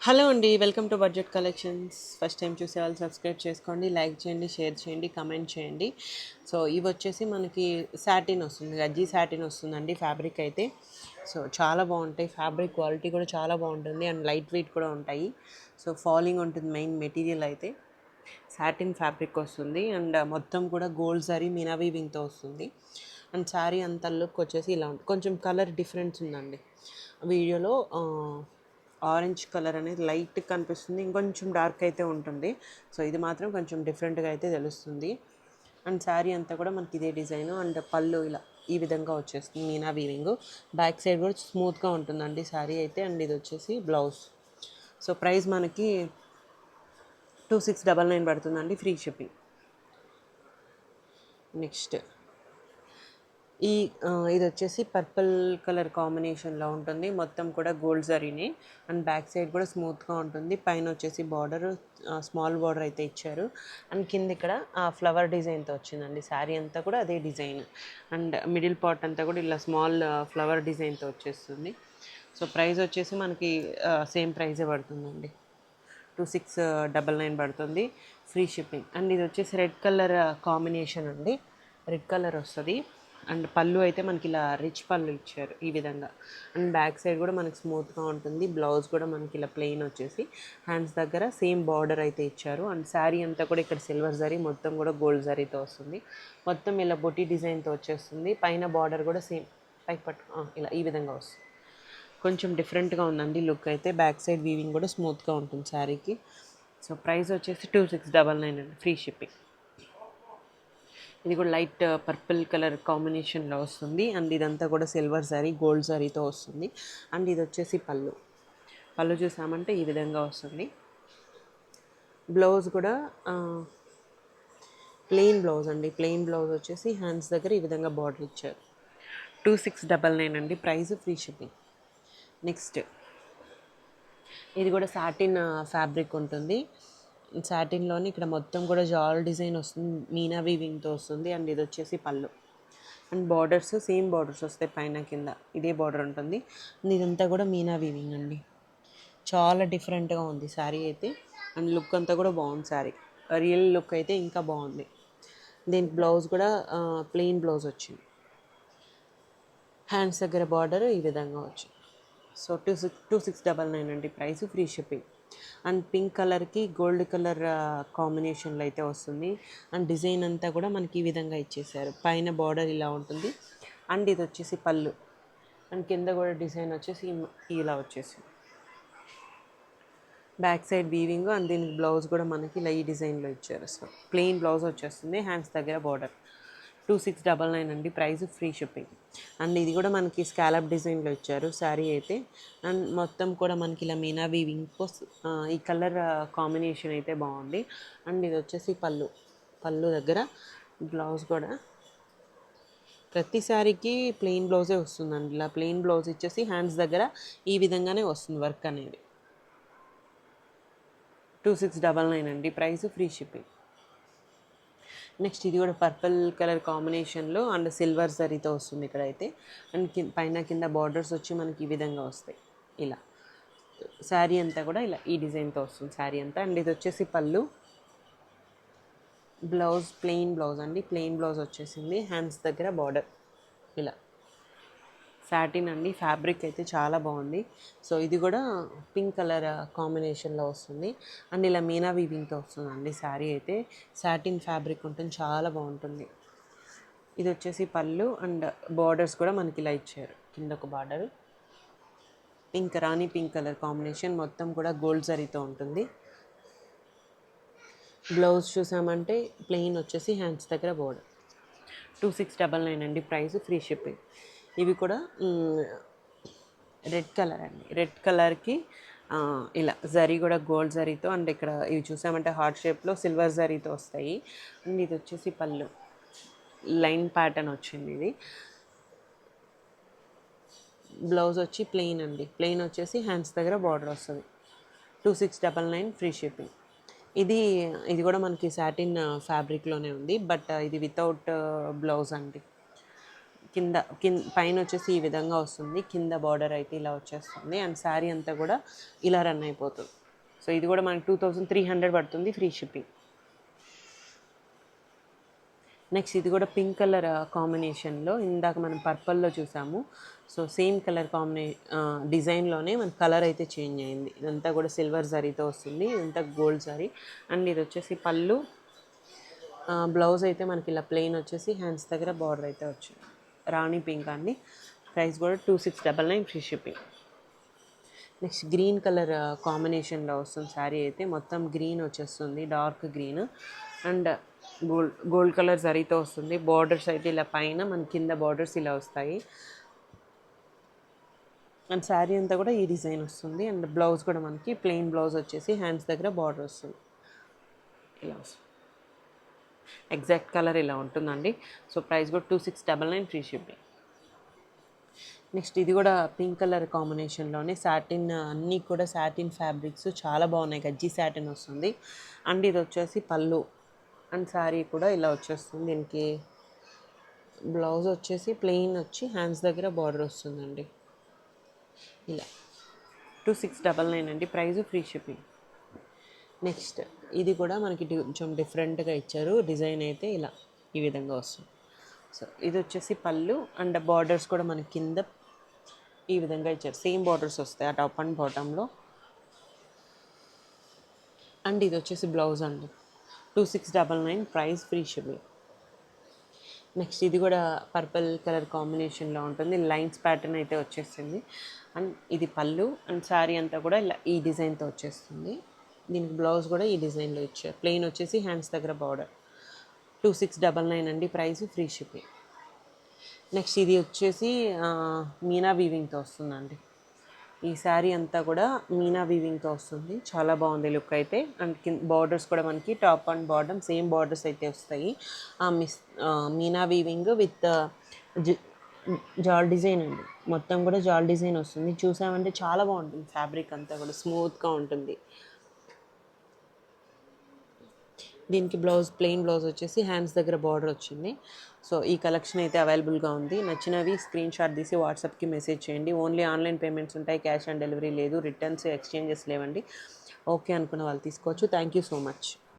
Hello అండి. Welcome to budget collections. First time చూసే వాళ్ళు సబ్స్క్రైబ్ చేసుకోండి, లైక్ చేయండి, షేర్ చేయండి, కమెంట్ చేయండి. సో ఇవి వచ్చేసి మనకి సాటిన్ వస్తుంది, గజ్జి సాటిన్ వస్తుందండి ఫ్యాబ్రిక్ అయితే. సో చాలా బాగుంటాయి, ఫ్యాబ్రిక్ క్వాలిటీ కూడా చాలా బాగుంటుంది అండ్ లైట్ వెయిట్ కూడా ఉంటాయి. సో ఫాలింగ్ ఉంటుంది మెయిన్ మెటీరియల్ అయితే. సాటిన్ ఫ్యాబ్రిక్ వస్తుంది అండ్ మొత్తం కూడా గోల్డ్ జరీ మీనా వీవింగ్తో వస్తుంది. అండ్ శారీ అంత లుక్ వచ్చేసి ఇలా ఉంటుంది. కొంచెం కలర్ డిఫరెన్స్ ఉందండి వీడియోలో. ఆరెంజ్ కలర్ అనేది లైట్ కనిపిస్తుంది, ఇంకొంచెం డార్క్ అయితే ఉంటుంది. సో ఇది మాత్రం కొంచెం డిఫరెంట్గా అయితే తెలుస్తుంది. అండ్ శారీ అంతా కూడా మనకి ఇదే డిజైన్ అండ్ పళ్ళు ఇలా ఈ విధంగా వచ్చేస్తుంది మీనా వీవింగ్. బ్యాక్ సైడ్ కూడా స్మూత్గా ఉంటుందండి శారీ అయితే. అండ్ ఇది వచ్చేసి బ్లౌజ్. సో ప్రైస్ మనకి 2699 పడుతుందండి, ఫ్రీ షిప్పింగ్. నెక్స్ట్ ఇది వచ్చేసి పర్పుల్ కలర్ కాంబినేషన్లో ఉంటుంది, మొత్తం కూడా గోల్డ్ జరీనే. అండ్ బ్యాక్ సైడ్ కూడా స్మూత్గా ఉంటుంది. పైన వచ్చేసి బార్డర్ స్మాల్ బార్డర్ అయితే ఇచ్చారు. అండ్ కింద ఇక్కడ ఫ్లవర్ డిజైన్తో వచ్చిందండి శారీ అంతా కూడా అదే డిజైన్. అండ్ మిడిల్ పార్ట్ అంతా కూడా ఇలా స్మాల్ ఫ్లవర్ డిజైన్తో వచ్చేస్తుంది. సో ప్రైస్ వచ్చేసి మనకి సేమ్ ప్రైజే పడుతుందండి, 2699 పడుతుంది, ఫ్రీ షిప్పింగ్. అండ్ ఇది వచ్చేసి రెడ్ కలర్ కాంబినేషన్ అండి, రెడ్ కలర్ వస్తుంది. అండ్ పళ్ళు అయితే మనకి ఇలా రిచ్ పళ్ళు ఇచ్చారు ఈ విధంగా. అండ్ బ్యాక్ సైడ్ కూడా మనకి స్మూత్గా ఉంటుంది. బ్లౌజ్ కూడా మనకి ఇలా ప్లెయిన్ వచ్చేసి హ్యాండ్స్ దగ్గర సేమ్ బార్డర్ అయితే ఇచ్చారు. అండ్ శారీ అంతా కూడా ఇక్కడ సిల్వర్ జరీ, మొత్తం కూడా గోల్డ్ జరీతో వస్తుంది. మొత్తం ఇలా బొటీ డిజైన్తో వచ్చేస్తుంది. పైన బార్డర్ కూడా సేమ్ పైకి పట్టు ఇలా ఈ విధంగా వస్తుంది. కొంచెం డిఫరెంట్గా ఉందండి లుక్ అయితే. బ్యాక్ సైడ్ వీవింగ్ కూడా స్మూత్గా ఉంటుంది శారీకి. సో ప్రైస్ వచ్చేసి 2699 అండి, ఫ్రీ షిప్పింగ్. ఇది కూడా లైట్ పర్పుల్ కలర్ కాంబినేషన్లో వస్తుంది. అండ్ ఇదంతా కూడా సిల్వర్ జరీ గోల్డ్ జరీతో వస్తుంది. అండ్ ఇది వచ్చేసి పళ్ళు. పళ్ళు చూసామంటే ఈ విధంగా వస్తుంది. బ్లౌజ్ కూడా ప్లెయిన్ బ్లౌజ్ అండి. ప్లెయిన్ బ్లౌజ్ వచ్చేసి హ్యాండ్స్ దగ్గర ఈ విధంగా బార్డర్ ఇచ్చారు. 2699 అండి, ప్రైస్, ఫ్రీ షిప్పింగ్. నెక్స్ట్ ఇది కూడా సాటిన్ ఫ్యాబ్రిక్ ఉంటుంది. సాటిన్లోని ఇక్కడ మొత్తం కూడా జాల్ డిజైన్ వస్తుంది, మీనా వీవింగ్తో వస్తుంది. అండ్ ఇది వచ్చేసి పళ్ళు. అండ్ బార్డర్స్ సేమ్ బార్డర్స్ వస్తాయి, పైన కింద ఇదే బార్డర్ ఉంటుంది. అండ్ ఇదంతా కూడా మీనా వీవింగ్ అండి. చాలా డిఫరెంట్గా ఉంది శారీ అయితే. అండ్ లుక్ అంతా కూడా బాగుంది శారీ. రియల్ లుక్ అయితే ఇంకా బాగుంది. దీనికి బ్లౌజ్ కూడా ప్లెయిన్ బ్లౌజ్ వచ్చింది. హ్యాండ్స్ దగ్గర బార్డర్ ఈ విధంగా వచ్చింది. సో 2699 అండి, price, free shipping. And pink కలర్కి గోల్డ్ కలర్ కాంబినేషన్లో అయితే వస్తుంది. అండ్ డిజైన్ అంతా కూడా మనకి ఈ విధంగా ఇచ్చేసారు. పైన బార్డర్ ఇలా ఉంటుంది. అండ్ ఇది వచ్చేసి పళ్ళు. అండ్ కింద కూడా డిజైన్ వచ్చేసి ఇలా వచ్చేసి బ్యాక్ సైడ్ వీవింగ్. అండ్ దీనికి బ్లౌజ్ కూడా మనకి ఇలా ఈ డిజైన్లో ఇచ్చారు. సో ప్లెయిన్ బ్లౌజ్ వచ్చేస్తుంది, హ్యాండ్స్ దగ్గర బార్డర్. 2699 అండి, ప్రైస్, ఫ్రీ షిప్పింగ్. అండ్ ఇది కూడా మనకి స్కాలప్ డిజైన్లో ఇచ్చారు శారీ అయితే. అండ్ మొత్తం కూడా మనకి ఇలా మీనా వీవింగ్ ఈ కలర్ కాంబినేషన్ అయితే బాగుంది. అండ్ ఇది వచ్చేసి పళ్ళు. పళ్ళు దగ్గర బ్లౌజ్ కూడా ప్రతి శారీకి ప్లెయిన్ బ్లౌజే వస్తుందండి. ఇలా ప్లెయిన్ బ్లౌజ్ ఇచ్చేసి హ్యాండ్స్ దగ్గర ఈ విధంగానే వస్తుంది వర్క్ అనేది. 2699 అండి, ప్రైస్, ఫ్రీ షిప్పింగ్. నెక్స్ట్ ఇది కూడా పర్పుల్ కలర్ కాంబినేషన్లో అండ్ సిల్వర్ జరీతో వస్తుంది ఇక్కడ అయితే. అండ్ పైన కింద బార్డర్స్ వచ్చి మనకి ఈ విధంగా వస్తాయి ఇలా. శారీ అంతా కూడా ఇలా ఈ డిజైన్తో వస్తుంది శారీ అంతా. అండ్ ఇది వచ్చేసి పళ్ళు. బ్లౌజ్ ప్లెయిన్ బ్లౌజ్ అండి, ప్లెయిన్ బ్లౌజ్ వచ్చేసింది. హ్యాండ్స్ దగ్గర బార్డర్ ఇలా. సాటిన్ అండి, ఫ్యాబ్రిక్ అయితే చాలా బాగుంది. సో ఇది కూడా పింక్ కలర్ కాంబినేషన్లో వస్తుంది. అండ్ ఇలా మీనా వీవింగ్తో వస్తుందండి శారీ అయితే. సాటిన్ ఫ్యాబ్రిక్ ఉంటుంది, చాలా బాగుంటుంది. ఇది వచ్చేసి పళ్ళు. అండ్ బార్డర్స్ కూడా మనకి ఇలా ఇచ్చారు. కింద ఒక బార్డర్ పింక్, రాణి పింక్ కలర్ కాంబినేషన్, మొత్తం కూడా గోల్డ్ జరీతో ఉంటుంది. బ్లౌజ్ చూసామంటే ప్లెయిన్ వచ్చేసి హ్యాండ్స్ దగ్గర బార్డర్. 2699 అండి, ప్రైస్, ఫ్రీ షిప్పింగ్. ఇవి కూడా రెడ్ కలర్ అండి. రెడ్ కలర్కి ఇలా జరీ కూడా గోల్డ్ జరీతో. అండ్ ఇక్కడ ఇవి చూసామంటే హార్ట్ షేప్లో సిల్వర్ జరీతో వస్తాయి. అండ్ ఇది వచ్చేసి పళ్ళు, లైన్ ప్యాటర్న్ వచ్చింది ఇది. బ్లౌజ్ వచ్చి ప్లెయిన్ అండి, ప్లెయిన్ వచ్చేసి హ్యాండ్స్ దగ్గర బార్డర్ వస్తుంది. 2699, ఫ్రీ షిప్పింగ్. ఇది కూడా మనకి సాటిన్ ఫ్యాబ్రిక్లోనే ఉంది, బట్ ఇది వితౌట్ బ్లౌజ్ అండి. పైన వచ్చేసి ఈ విధంగా వస్తుంది, కింద బార్డర్ అయితే ఇలా వచ్చేస్తుంది అండ్ శారీ అంతా కూడా ఇలా రన్ అయిపోతుంది. సో ఇది కూడా మనకి 2300 పడుతుంది ఫ్రీ షిప్పింగ్. నెక్స్ట్ ఇది కూడా పింక్ కలర్ కాంబినేషన్లో, ఇందాక మనం పర్పల్లో చూసాము. సో సేమ్ కలర్ డిజైన్లోనే మన కలర్ అయితే చేంజ్ అయింది. ఇదంతా కూడా సిల్వర్ జరీతో వస్తుంది, ఇదంతా గోల్డ్ జరీ. అండ్ ఇది వచ్చేసి పళ్ళు. బ్లౌజ్ అయితే మనకి ఇలా ప్లెయిన్ వచ్చేసి హ్యాండ్స్ దగ్గర బార్డర్ అయితే వచ్చింది. రాణి పింక్ అండి. ప్రైస్ కూడా 2699 free shipping. Next green colour కాంబినేషన్లో వస్తుంది శారీ అయితే. మొత్తం గ్రీన్ వచ్చేస్తుంది, dark green and gold colour జరీతో వస్తుంది. బార్డర్స్ అయితే ఇలా పైన మన కింద బార్డర్స్ ఇలా వస్తాయి అండ్ శారీ అంతా కూడా ఈ డిజైన్ వస్తుంది. అండ్ బ్లౌజ్ కూడా మనకి ప్లెయిన్ బ్లౌజ్ వచ్చేసి హ్యాండ్స్ దగ్గర బార్డర్ వస్తుంది, ఇలా వస్తుంది. ఎగ్జాక్ట్ కలర్ ఇలా ఉంటుందండి. సో ప్రైస్ కూడా 2699 ఫ్రీ షిప్పింగ్. నెక్స్ట్ ఇది కూడా పింక్ కలర్ కాంబినేషన్లోనే సాటిన్, అన్నీ కూడా సాటిన్ ఫ్యాబ్రిక్స్ చాలా బాగున్నాయి. గజ్జి సాటిన్ వస్తుంది అండ్ ఇది వచ్చేసి పళ్ళు అండ్ శారీ కూడా ఇలా వచ్చేస్తుంది. దీనికి బ్లౌజ్ వచ్చేసి ప్లెయిన్ వచ్చి హ్యాండ్స్ దగ్గర బార్డర్ వస్తుందండి, ఇలా 2699 అండి. Price free shipping. నెక్స్ట్ ఇది కూడా మనకి కొంచెం డిఫరెంట్గా ఇచ్చారు, డిజైన్ అయితే ఇలా ఈ విధంగా వస్తుంది. సో ఇది వచ్చేసి పళ్ళు అండ్ బార్డర్స్ కూడా మనకి కింద ఈ విధంగా ఇచ్చారు, సేమ్ బార్డర్స్ వస్తాయి ఆ టాప్ అండ్ బాటంలో. అండ్ ఇది వచ్చేసి బ్లౌజ్ అండి, 2699 ప్రైస్ ఫ్రీ షిప్పింగ్. నెక్స్ట్ ఇది కూడా పర్పుల్ కలర్ కాంబినేషన్లో ఉంటుంది, లైన్స్ ప్యాటర్న్ అయితే వచ్చేస్తుంది. అండ్ ఇది పళ్ళు అండ్ శారీ అంతా కూడా ఇలా ఈ డిజైన్తో వచ్చేస్తుంది. దీనికి బ్లౌజ్ కూడా ఈ డిజైన్లో ఇచ్చారు, ప్లెయిన్ వచ్చేసి హ్యాండ్స్ దగ్గర బార్డర్. 2699 అండి, ప్రైస్ ఫ్రీ షిప్పింగ్. నెక్స్ట్ ఇది వచ్చేసి మీనా వీవింగ్తో వస్తుందండి. ఈ శారీ అంతా కూడా మీనా వీవింగ్తో వస్తుంది, చాలా బాగుంది లుక్ అయితే. అండ్ బార్డర్స్ కూడా మనకి top and bottom same borders అయితే వస్తాయి. మీనా వీవింగ్ విత్ జాల్ డిజైన్ అండి, మొత్తం కూడా జాల్ డిజైన్ వస్తుంది. చూసామంటే చాలా బాగుంటుంది, ఫ్యాబ్రిక్ అంతా కూడా స్మూత్గా ఉంటుంది. దీనికి బ్లౌజ్ ప్లెయిన్ బ్లౌజ్ వచ్చేసి హ్యాండ్స్ దగ్గర బార్డర్ వచ్చింది. సో ఈ కలెక్షన్ అయితే అవైలబుల్గా ఉంది. నచ్చినవి స్క్రీన్ షాట్ తీసి వాట్సాప్కి మెసేజ్ చేయండి. ఓన్లీ ఆన్లైన్ పేమెంట్స్ ఉంటాయి, క్యాష్ ఆన్ డెలివరీ లేదు, రిటర్న్స్ ఎక్స్చేంజెస్ లేవండి. ఓకే అనుకున్న వాళ్ళు తీసుకోవచ్చు. Thank you so much.